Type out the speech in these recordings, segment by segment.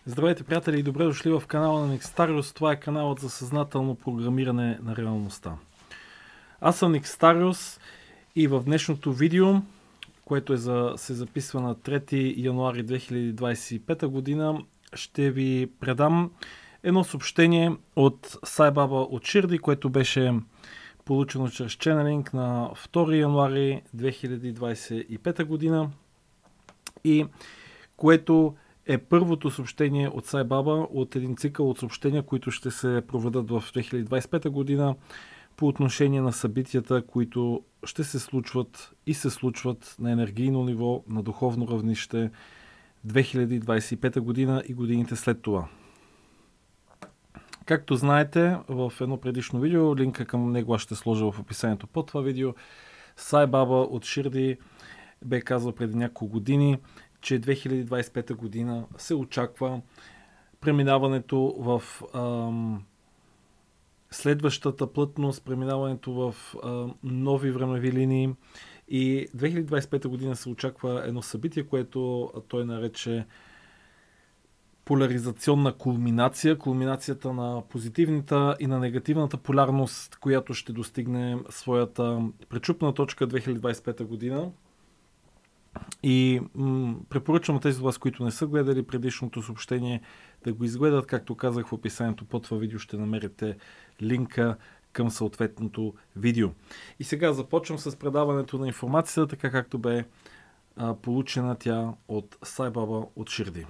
Здравейте, приятели, и добре дошли в канала на Никстариус. Това е каналът за съзнателно програмиране на реалността. Аз съм Никстариус и в днешното видео, което се записва на 3 януари 2025 година, ще ви предам едно съобщение от Sai Baba от Ширди, което беше получено чрез ченелинг на 2 януари 2025 година и което е първото съобщение от Sai Baba от един цикъл от съобщения, които ще се проведат в 2025 година по отношение на събитията, които ще се случват и се случват на енергийно ниво, на духовно равнище 2025 година и годините след това. Както знаете, в едно предишно видео, линка към него аз ще сложа в описанието под това видео, Sai Baba от Ширди бе казал преди няколко години, че 2025 година се очаква преминаването в следващата плътност, преминаването в нови времеви линии, и 2025 година се очаква едно събитие, което той нарече поляризационна кулминация, кулминацията на позитивната и на негативната полярност, която ще достигне своята пречупна точка 2025 година. И препоръчвам тези от вас, които не са гледали предишното съобщение, да го изгледат. Както казах в описанието под това видео, ще намерите линка към съответното видео. И сега започвам с предаването на информацията, така както бе получена тя от Sai Baba от Ширди.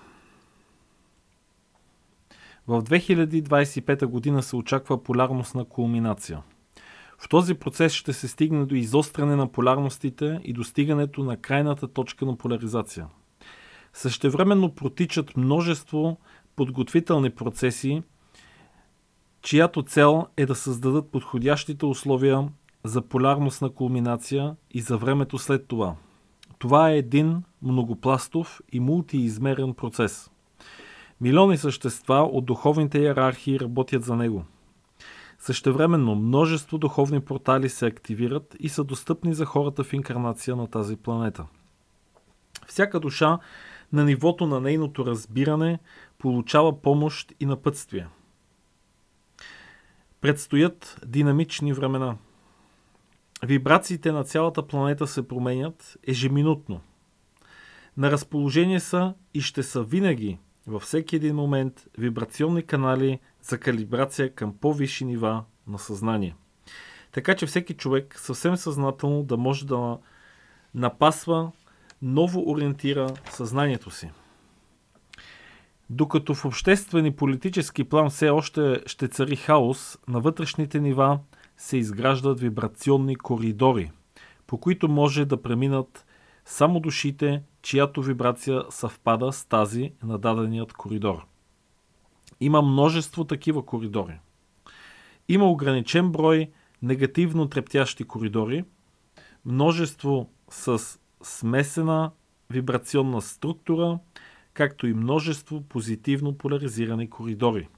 В 2025 година се очаква полярностна кулминация. В този процес ще се стигне до изостряне на полярностите и достигането на крайната точка на поляризация. Същевременно протичат множество подготвителни процеси, чиято цел е да създадат подходящите условия за полярностна кулминация и за времето след това. Това е един многопластов и мултиизмерен процес. Милиони същества от духовните иерархии работят за него. Същевременно множество духовни портали се активират и са достъпни за хората в инкарнация на тази планета. Всяка душа на нивото на нейното разбиране получава помощ и напътствие. Предстоят динамични времена. Вибрациите на цялата планета се променят ежеминутно. На разположение са и ще са винаги, във всеки един момент, вибрационни канали за калибрация към по-висши нива на съзнание. Така че всеки човек съвсем съзнателно да може да напасва, ново ориентира съзнанието си. Докато в обществен и политически план все още ще цари хаос, на вътрешните нива се изграждат вибрационни коридори, по които може да преминат само душите, чиято вибрация съвпада с тази на даденият коридор. Има множество такива коридори. Има ограничен брой негативно трептящи коридори, множество с смесена вибрационна структура, както и множество позитивно поляризирани коридори.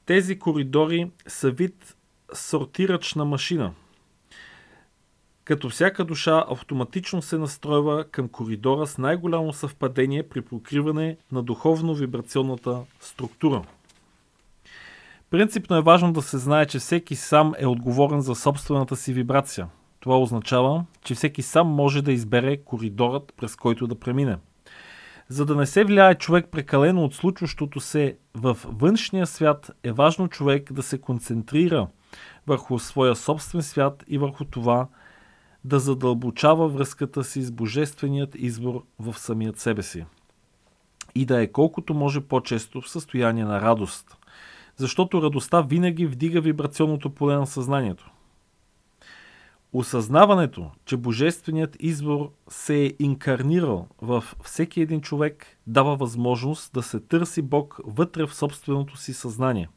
Тези коридори са вид сортирачна машина, като всяка душа автоматично се настройва към коридора с най-голямо съвпадение при покриване на духовно-вибрационната структура. Принципно е важно да се знае, че всеки сам е отговорен за собствената си вибрация. Това означава, че всеки сам може да избере коридорът, през който да премине. За да не се влияе човек прекалено от случващото се във външния свят, е важно човек да се концентрира върху своя собствен свят и върху това да задълбочава връзката си с божественият извор в самият себе си. И да е колкото може по-често в състояние на радост, защото радостта винаги вдига вибрационното поле на съзнанието. Осъзнаването, че божественият извор се е инкарнирал във всеки един човек, дава възможност да се търси Бог вътре в собственото си съзнание.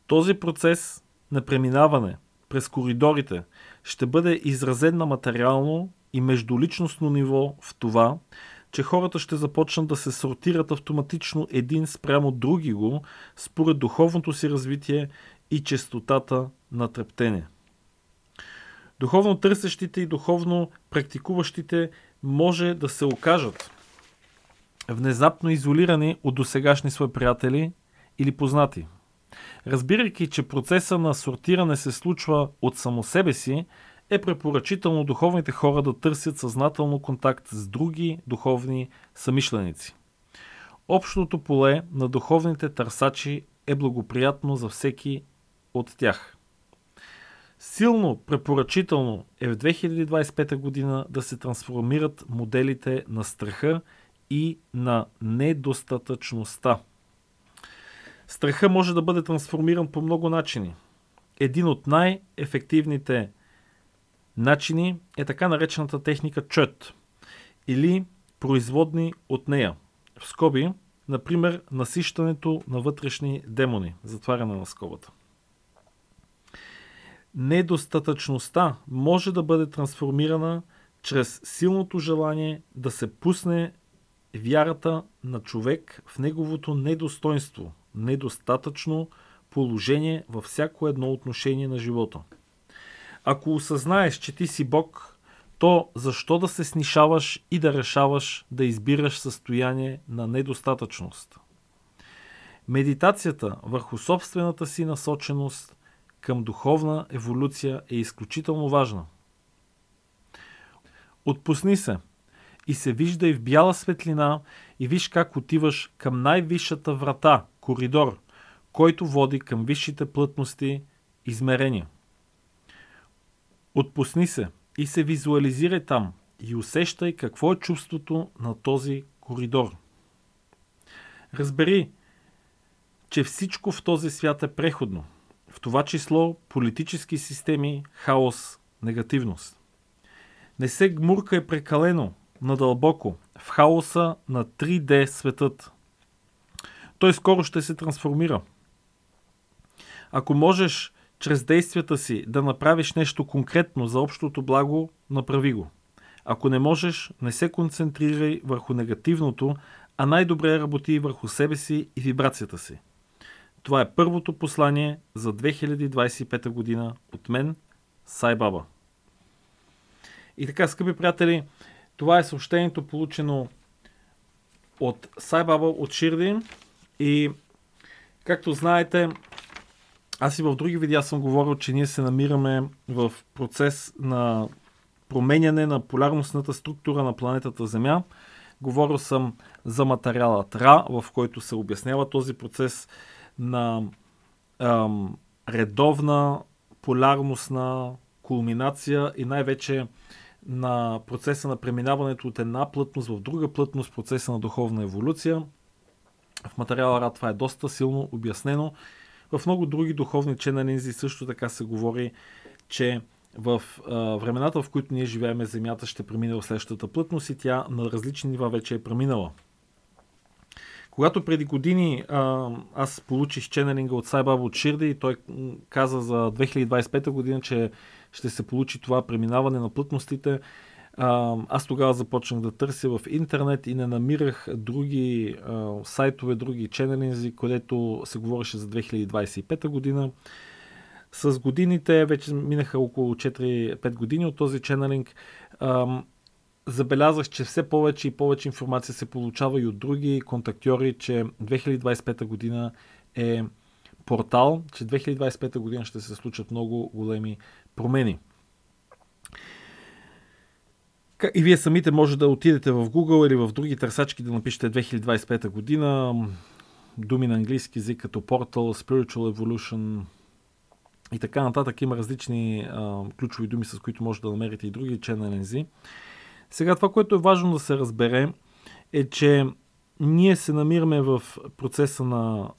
Този процес на преминаване през коридорите ще бъде изразен на материално и междуличностно ниво в това, че хората ще започнат да се сортират автоматично един спрямо други го, според духовното си развитие и честотата на трептение. Духовно търсещите и духовно практикуващите може да се окажат внезапно изолирани от досегашни свои приятели или познати. Разбирайки, че процеса на сортиране се случва от само себе си, е препоръчително духовните хора да търсят съзнателно контакт с други духовни самишленици. Общото поле на духовните търсачи е благоприятно за всеки от тях. Силно препоръчително е в 2025 година да се трансформират моделите на страха и на недостатъчността. Страха може да бъде трансформиран по много начини. Един от най-ефективните начини е така наречената техника ЧОТ или производни от нея. В скоби, например, насищането на вътрешни демони. Затваряне на скобата. Недостатъчността може да бъде трансформирана чрез силното желание да се пусне вярата на човек в неговото недостойнство, недостатъчно положение във всяко едно отношение на живота. Ако осъзнаеш, че ти си Бог, то защо да се снишаваш и да решаваш да избираш състояние на недостатъчност? Медитацията върху собствената си насоченост към духовна еволюция е изключително важна. Отпусни се и се виждай в бяла светлина и виж как отиваш към най-висшата врата, коридор, който води към висшите плътности, измерения. Отпусни се и се визуализирай там и усещай какво е чувството на този коридор. Разбери, че всичко в този свят е преходно. В това число политически системи, хаос, негативност. Не се гмуркай прекалено, надълбоко, в хаоса на 3D светът. Той скоро ще се трансформира. Ако можеш чрез действията си да направиш нещо конкретно за общото благо, направи го. Ако не можеш, не се концентрирай върху негативното, а най-добре работи върху себе си и вибрацията си. Това е първото послание за 2025 година от мен, Сай Баба. И така, скъпи приятели, това е съобщението, получено от Сай Баба, от Ширди. И както знаете, аз и в други видеа съм говорил, че ние се намираме в процес на променяне на полярностната структура на планетата Земя. Говорил съм за материалът Ра, в който се обяснява този процес на редовна полярностна кулминация и най-вече на процеса на преминаването от една плътност в друга плътност, процеса на духовна еволюция. В материала Ра това е доста силно обяснено. В много други духовни ченелинзи също така се говори, че в времената, в които ние живеем, Земята ще премине в следващата плътност и тя на различни нива вече е преминала. Когато преди години аз получих ченелинга от Сай Баба от Ширди и той каза за 2025 година, че ще се получи това преминаване на плътностите, аз тогава започнах да търся в интернет и не намирах други сайтове, други ченелинзи, където се говореше за 2025 година. С годините, вече минаха около 4-5 години от този ченелинг, забелязах, че все повече и повече информация се получава и от други контактьори, че 2025 година е портал, че 2025 година ще се случат много големи промени. И вие самите може да отидете в Google или в други търсачки да напишете 2025 година, думи на английски език като Portal, Spiritual Evolution и така нататък. Има различни ключови думи, с които може да намерите и други ченелинзи. Сега това, което е важно да се разбере, е, че ние се намираме в процеса на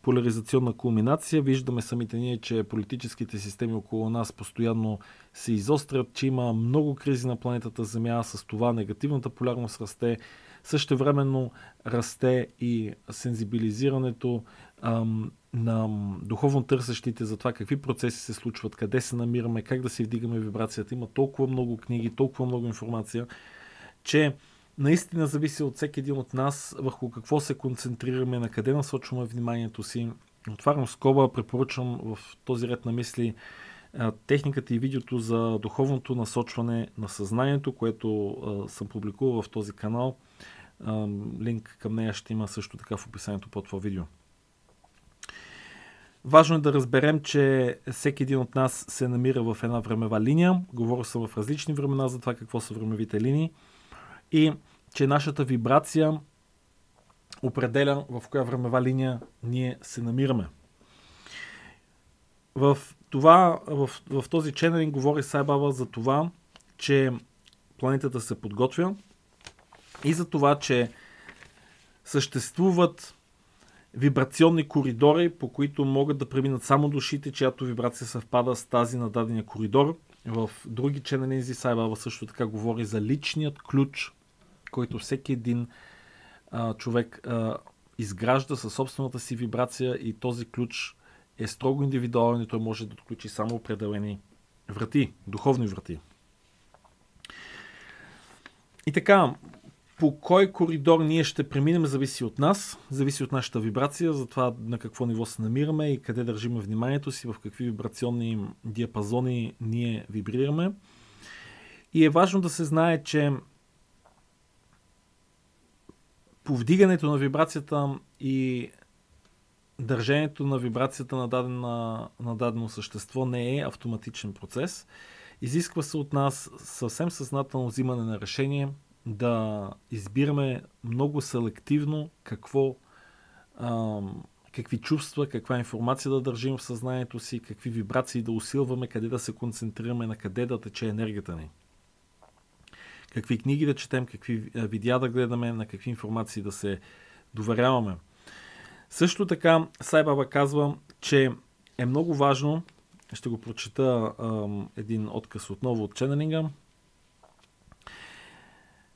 поляризационна кулминация. Виждаме самите ние, че политическите системи около нас постоянно се изострят, че има много кризи на планетата Земя, с това негативната полярност расте. Същевременно расте и сензибилизирането на духовно търсещите за това какви процеси се случват, къде се намираме, как да се вдигаме вибрацията. Има толкова много книги, толкова много информация, че наистина зависи от всеки един от нас върху какво се концентрираме, на къде насочваме вниманието си. Отварям скоба, препоръчвам в този ред на мисли техниката и видеото за духовното насочване на съзнанието, което съм публикувал в този канал. Линк към нея ще има също така в описанието под това видео. Важно е да разберем, че всеки един от нас се намира в една времева линия. Говоря съм в различни времена за това какво са времевите линии. И че нашата вибрация определя в коя времева линия ние се намираме. В този ченелинг говори Сай Баба за това, че планетата се подготвя и за това, че съществуват вибрационни коридори, по които могат да преминат само душите, чиято вибрация съвпада с тази на дадения коридор. В други ченелинзи Сай Баба също така говори за личният ключ, който всеки един човек изгражда със собствената си вибрация и този ключ е строго индивидуален и той може да отключи само определени врати, духовни врати. И така, по кой коридор ние ще преминем, зависи от нас, зависи от нашата вибрация, за това на какво ниво се намираме и къде държим вниманието си, в какви вибрационни диапазони ние вибрираме. И е важно да се знае, че повдигането на вибрацията и държането на вибрацията на дадено същество не е автоматичен процес. Изисква се от нас съвсем съзнателно взимане на решение, да избираме много селективно какви чувства, каква информация да държим в съзнанието си, какви вибрации да усилваме, къде да се концентрираме, на къде да тече енергията ни. Какви книги да четем, какви видеа да гледаме, на какви информации да се доверяваме. Също така Сай Баба казва, че е много важно, ще го прочета един откъс отново от ченелинга,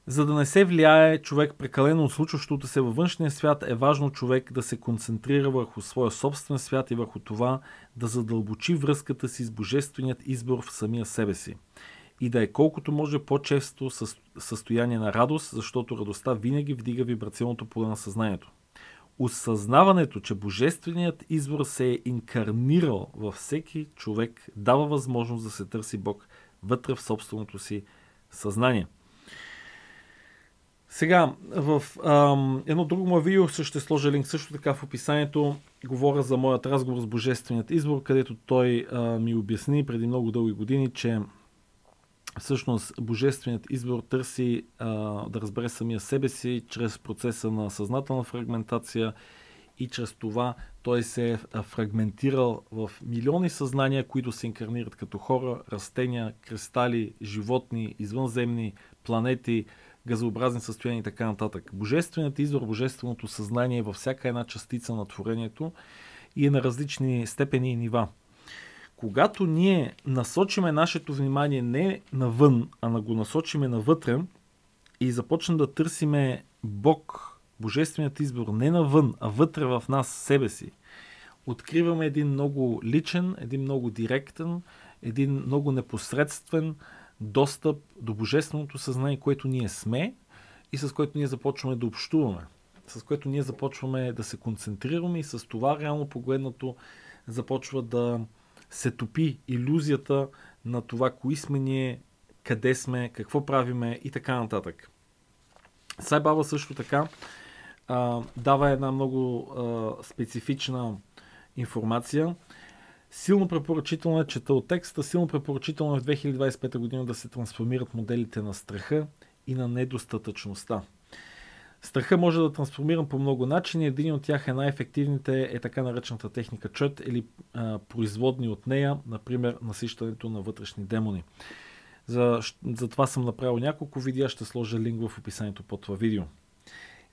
за да не се влияе човек прекалено от случващото се във външния свят, е важно човек да се концентрира върху своя собствен свят и върху това да задълбочи връзката си с божественият избор в самия себе си. И да е колкото може по-често състояние на радост, защото радостта винаги вдига вибрационното поле на съзнанието. Осъзнаването, че божественият извор се е инкарнирал във всеки човек, дава възможност да се търси Бог вътре в собственото си съзнание. Сега, в едно друго мое видео ще сложа линк също така в описанието. Говоря за моят разговор с божественият извор, където той ми обясни преди много дълги години, че всъщност божественият извор търси да разбере самия себе си чрез процеса на съзнателна фрагментация и чрез това той се е фрагментирал в милиони съзнания, които се инкарнират като хора, растения, кристали, животни, извънземни, планети, газообразни състояния и така нататък. Божественият извор, божественото съзнание е във всяка една частица на творението и е на различни степени и нива. Когато ние насочиме нашето внимание не навън, а го насочиме навътре и започнем да търсиме Бог, божественият избор, не навън, а вътре в нас, себе си, откриваме един много личен, един много директен, един много непосредствен достъп до божественото съзнание, което ние сме и с което ние започваме да общуваме, с което ние започваме да се концентрираме и с това реално погледнато започва да се топи илюзията на това, кои сме ние, къде сме, какво правиме и така нататък. Сай Баба също така дава една много специфична информация. Силно препоръчително е, чета от текста, силно препоръчително е в 2025 година да се трансформират моделите на страха и на недостатъчността. Страха може да трансформирам по много начини. Един от тях най-ефективните е така наречената техника ЧОТ или производни от нея, например насищането на вътрешни демони. За това съм направил няколко видеа, ще сложа линк в описанието под това видео.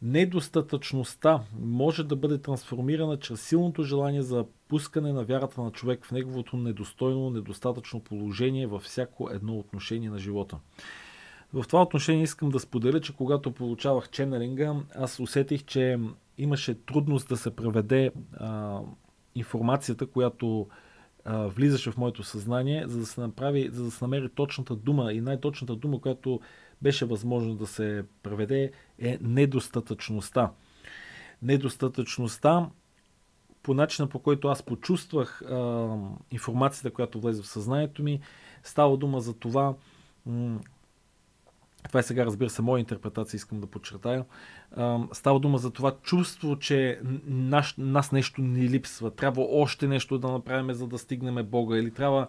Недостатъчността може да бъде трансформирана чрез силното желание за пускане на вярата на човек в неговото недостойно, недостатъчно положение във всяко едно отношение на живота. В това отношение искам да споделя, че когато получавах ченелинга, аз усетих, че имаше трудност да се преведе информацията, която влизаше в моето съзнание, за да се намери точната дума и най-точната дума, която беше възможно да се преведе, е недостатъчността. Недостатъчността по начина, по който аз почувствах информацията, която влезе в съзнанието ми, става дума за това. Това е сега, разбира се, моя интерпретация, искам да подчертая. Става дума за това чувство, че нас нещо ни липсва. Трябва още нещо да направим, за да стигнем Бога. Или трябва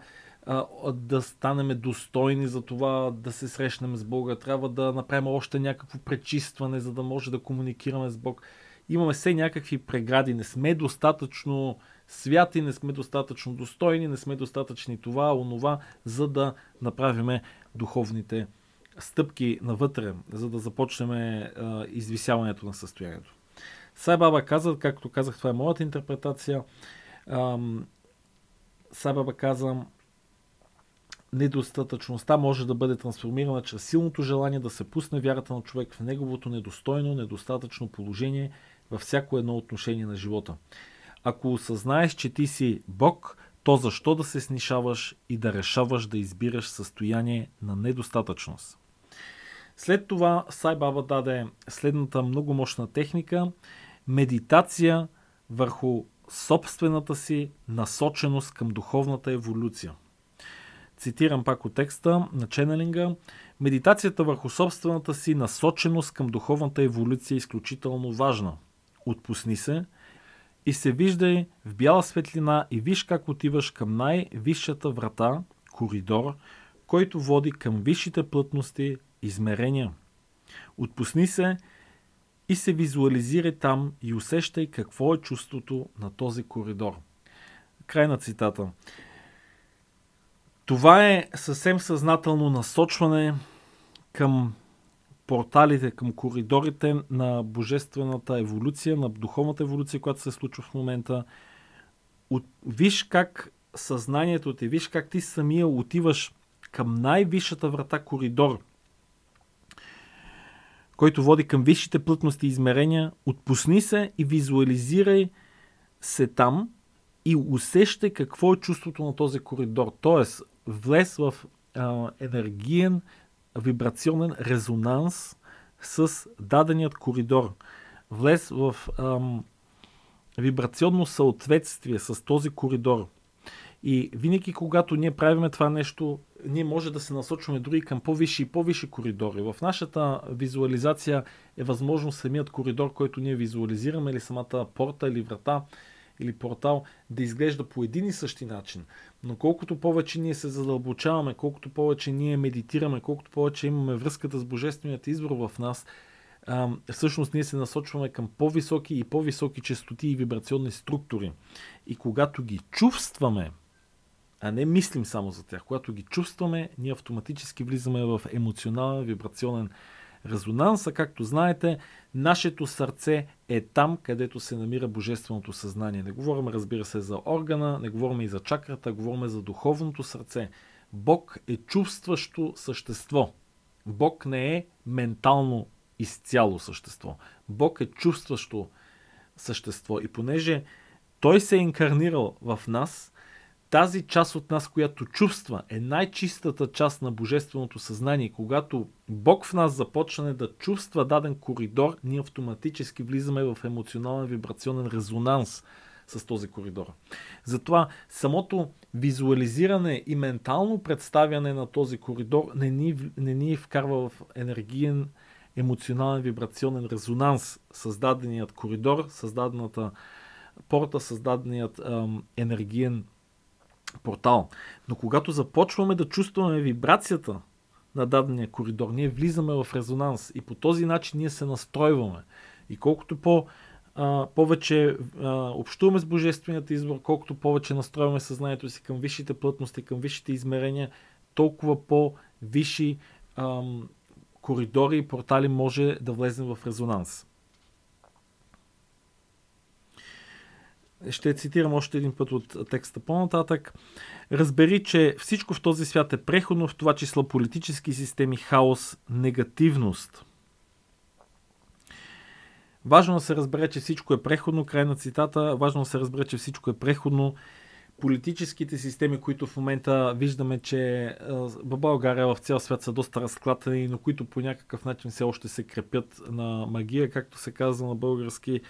да станем достойни за това да се срещнем с Бога. Трябва да направим още някакво пречистване, за да може да комуникираме с Бог. Имаме все някакви прегради. Не сме достатъчно святи, не сме достатъчно достойни, не сме достатъчни това, онова, за да направим духовните стъпки навътре, за да започнем извисяването на състоянието. Сай Баба каза, както казах, това е моята интерпретация. Сай Баба каза, недостатъчността може да бъде трансформирана чрез силното желание да се пусне вярата на човек в неговото недостойно, недостатъчно положение във всяко едно отношение на живота. Ако осъзнаеш, че ти си Бог, то защо да се снишаваш и да решаваш да избираш състояние на недостатъчност? След това Сай Баба даде следната много мощна техника – медитация върху собствената си насоченост към духовната еволюция. Цитирам пак от текста на ченелинга. Медитацията върху собствената си насоченост към духовната еволюция е изключително важна. Отпусни се и се виждай в бяла светлина и виж как отиваш към най-висшата врата, коридор, който води към висшите плътности, измерения. Отпусни се и се визуализирай там и усещай какво е чувството на този коридор. Край на цитата. Това е съвсем съзнателно насочване към порталите, към коридорите на божествената еволюция, на духовната еволюция, която се случва в момента. Виж как съзнанието ти, виж как ти самия отиваш към най-висшата врата, коридор, който води към висшите плътности и измерения. Отпусни се и визуализирай се там и усещай какво е чувството на този коридор. Тоест, влез в енергиен, вибрационен резонанс с даденият коридор. Влез в вибрационно съответствие с този коридор. И винаги, когато ние правим това нещо, ние може да се насочваме дори към по-висши и по-висши коридори. В нашата визуализация е възможно самият коридор, който ние визуализираме, или самата порта, или врата, или портал, да изглежда по един и същи начин. Но колкото повече ние се задълбочаваме, колкото повече ние медитираме, колкото повече имаме връзката с Божественият извор в нас, всъщност ние се насочваме към по-високи и по-високи честоти и вибрационни структури. И когато ги чувстваме, а не мислим само за тях, когато ги чувстваме, ние автоматически влизаме в емоционален, вибрационен резонанс. А както знаете, нашето сърце е там, където се намира божественото съзнание. Не говорим, разбира се, за органа, не говорим и за чакрата, говорим за духовното сърце. Бог е чувстващо същество. Бог не е ментално изцяло същество. Бог е чувстващо същество. И понеже Той се е инкарнирал в нас, тази част от нас, която чувства, е най-чистата част на божественото съзнание. Когато Бог в нас започне да чувства даден коридор, ние автоматически влизаме в емоционален вибрационен резонанс с този коридор. Затова самото визуализиране и ментално представяне на този коридор не ни вкарва в енергиен, емоционален вибрационен резонанс, създаденият коридор, създадената порта, създаденият енергиен портал. Но когато започваме да чувстваме вибрацията на дадения коридор, ние влизаме в резонанс и по този начин ние се настройваме. И колкото повече общуваме с Божественият извор, колкото повече настройваме съзнанието си към висшите плътности, към висшите измерения, толкова по-висши коридори и портали може да влезем в резонанс. Ще цитирам още един път от текста по-нататък. Разбери, че всичко в този свят е преходно, в това число политически системи, хаос, негативност. Важно да се разбере, че всичко е преходно. Край на цитата. Важно да се разбере, че всичко е преходно. Политическите системи, които в момента виждаме, че в България, в цял свят са доста разклатени, но които по някакъв начин все още се крепят на магия, както се казва на български.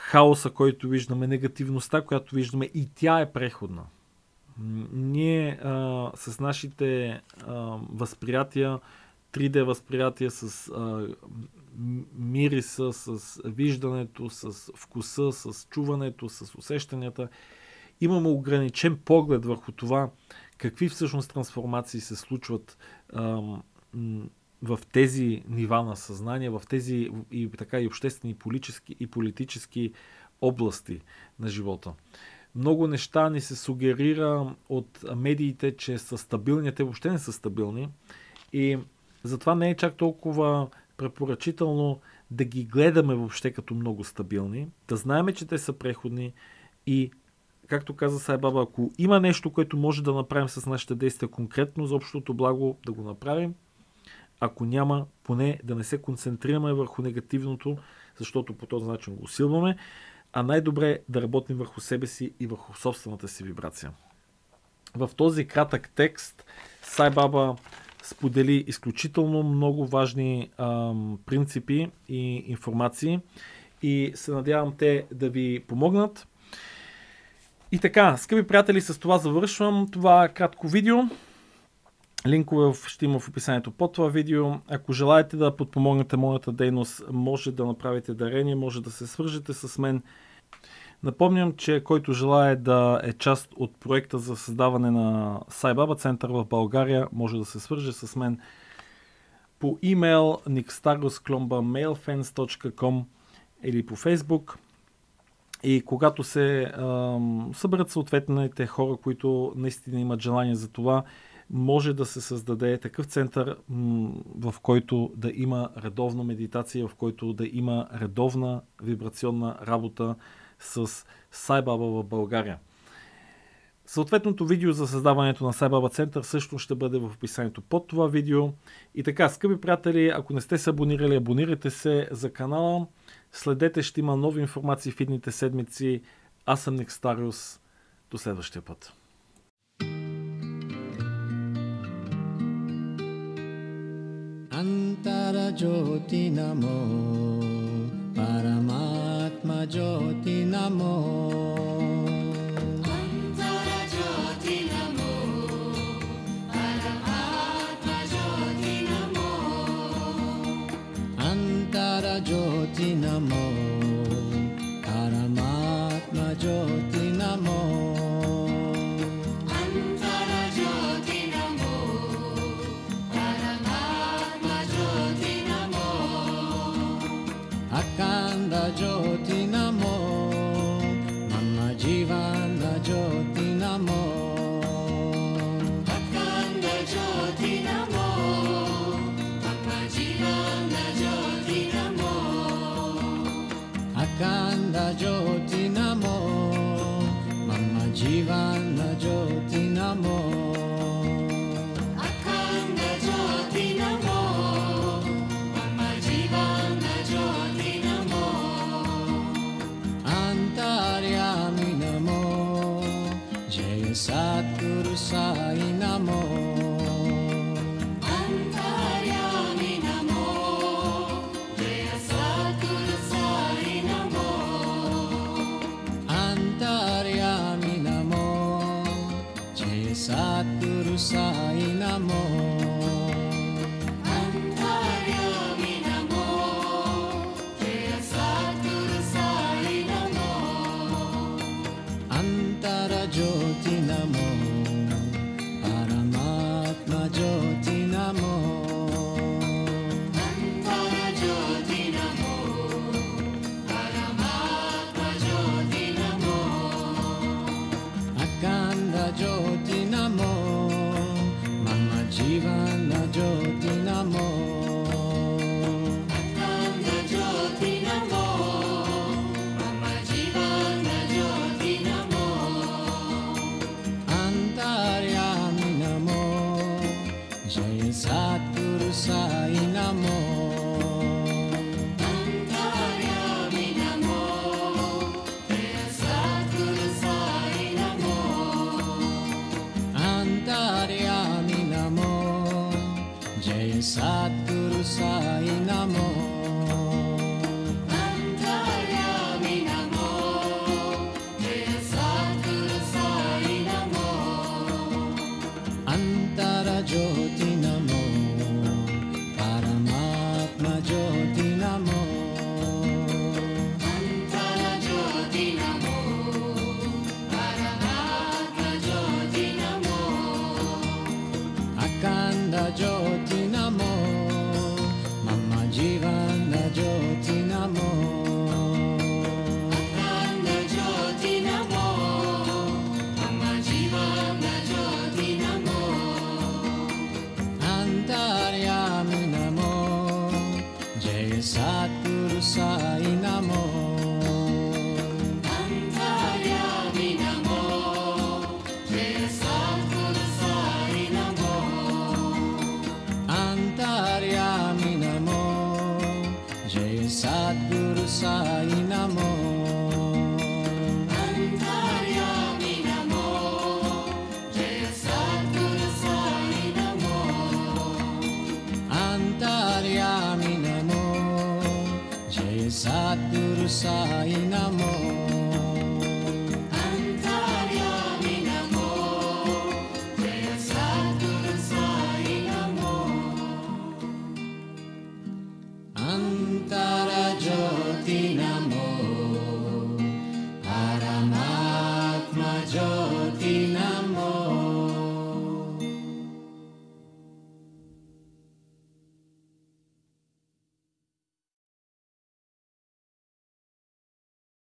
хаоса, който виждаме, негативността, която виждаме, и тя е преходна. Ние с нашите възприятия, 3D възприятия, с мириса, с виждането, с вкуса, с чуването, с усещанията, имаме ограничен поглед върху това какви всъщност трансформации се случват в тези нива на съзнание, в тези и така и обществени, и политически области на живота. Много неща ни се сугерира от медиите, че са стабилни, те въобще не са стабилни и затова не е чак толкова препоръчително да ги гледаме въобще като много стабилни, да знаем, че те са преходни и, както каза Сай Баба, ако има нещо, което може да направим с нашите действия конкретно за общото благо, да го направим. Ако няма, поне да не се концентрираме върху негативното, защото по този начин го усилваме, а най-добре е да работим върху себе си и върху собствената си вибрация. В този кратък текст Сай Баба сподели изключително много важни принципи и информации и се надявам те да ви помогнат. И така, скъпи приятели, с това завършвам това кратко видео. Линкове ще има в описанието под това видео. Ако желаете да подпомогнете моята дейност, може да направите дарение, може да се свържете с мен. Напомням, че който желае да е част от проекта за създаване на Сай Баба център в България, може да се свърже с мен по имейл nikstarosklomba@mailfans.com или по Facebook. И когато се съберат съответните хора, които наистина имат желание за това, може да се създаде такъв център, в който да има редовна медитация, в който да има редовна вибрационна работа с Сай Баба в България. Съответното видео за създаването на Сай Баба център също ще бъде в описанието под това видео. И така, скъпи приятели, ако не сте се абонирали, абонирайте се за канала. Следете, ще има нови информации в идните седмици. Аз съм Никстариус. До следващия път. Antara Jyoti Namo Paramatma Jyoti Namo Antara Jyoti Namo Paramatma Jyoti Namo Antara Jyoti Namo Paramatma Jyoti Namo Antara Jyoti Namo Akanda Jyoti Namo Mama Jivana Jyoti Namo Akanda Jyoti Namo Mama Jivana Jyoti Namo Akanda Jyoti Namo Mama Jivana Jyoti Namo Akanda Jyoti Namo Mama Jivana Jyoti Namo Antaryami Namo Jaya Satguru Sai Namo Antaryami Namo Jaya Satguru Sai Namo Antaryami Namo Jaya Satguru Sai Namo Antaryami Namo Jaya Satguru Sai Namo Antara Jyoti Namo Paramatma Jyoti Namo Antara Jyoti Namo Paramatma Jyoti Namo Akanda Jyoti Namo Mama Jivana Jyoti Namo Akanda Jyoti Namo Mama Jivana Jyoti Namo Antaryami Namo Jaya Satguru Sai Namo Antaryami Namo Jaya Satguru Sai Namo Antaryami Namo Jaya Satguru Jyoti Namo Mama Jivana Jyoti Namo Akhanda Jyoti Namo Mama Jivana Jyoti Namo Antaryami Namo Jaya Satguru Sai Namo Antaryami Namo Jaya Satguru Sai Namo Antaryami Namo Jaya Satguru Sai Namo Antaryami Namo Jaya Satguru Sai Namo Antaryami Namo Jaya Satguru Sai Namo Antaryami Namo Jaya Satguru Sai Namo Antaryami